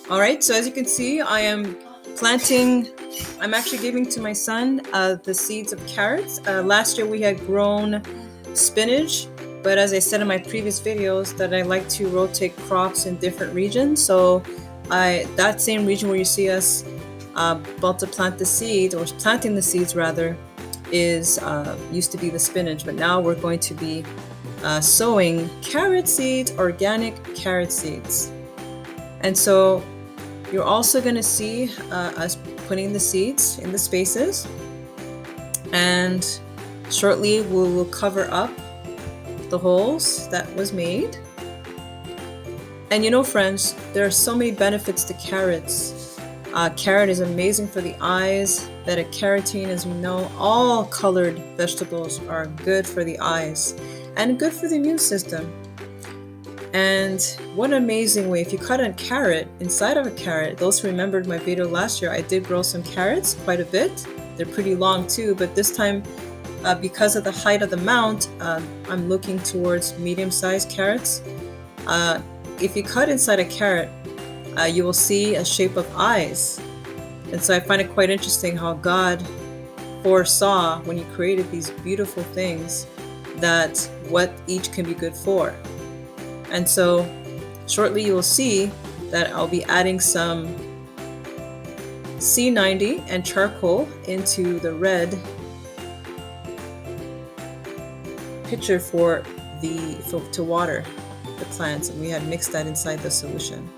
All right, so as you can see, I'm actually giving to my son the seeds of carrots. Last year we had grown spinach, but as I said in my previous videos that I like to rotate crops in different regions. So that same region where you see us about to plant the seeds, or planting the seeds rather, is used to be the spinach, but now we're going to be sowing carrot seeds, organic carrot seeds. And so you're also going to see us putting the seeds in the spaces, and shortly we will cover up the holes that was made. And you know, friends, there are so many benefits to carrots. Carrot is amazing for the eyes. Beta-carotene, as we know, all colored vegetables are good for the eyes and good for the immune system. And what an amazing way. If you cut a carrot, inside of a carrot, those who remembered my video last year, I did grow some carrots, quite a bit. They're pretty long too, but this time, because of the height of the mount, I'm looking towards medium-sized carrots. If you cut inside a carrot, you will see a shape of eyes. And so I find it quite interesting how God foresaw, when He created these beautiful things, that what each can be good for. And so shortly you will see that I'll be adding some C90 and charcoal into the red pitcher to water the plants, and we had mixed that inside the solution.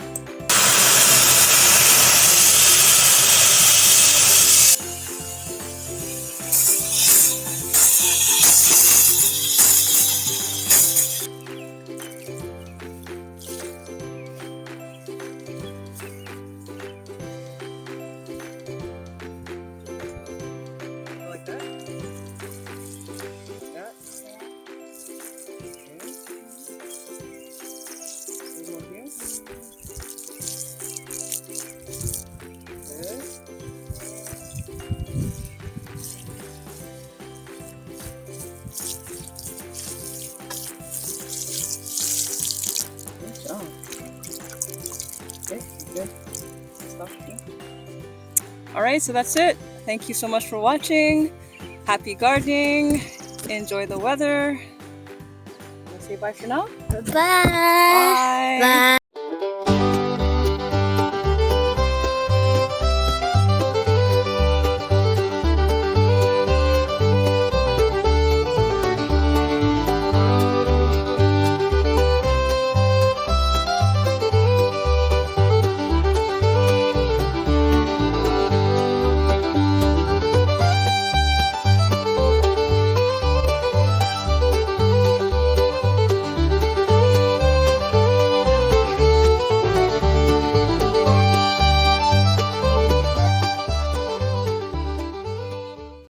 Like that? That? Okay. One more here. Good. Good job. Okay, good. Stop here. All right, so that's it. Thank you so much for watching. Happy gardening. Enjoy the weather. Say bye for now. Bye. Bye.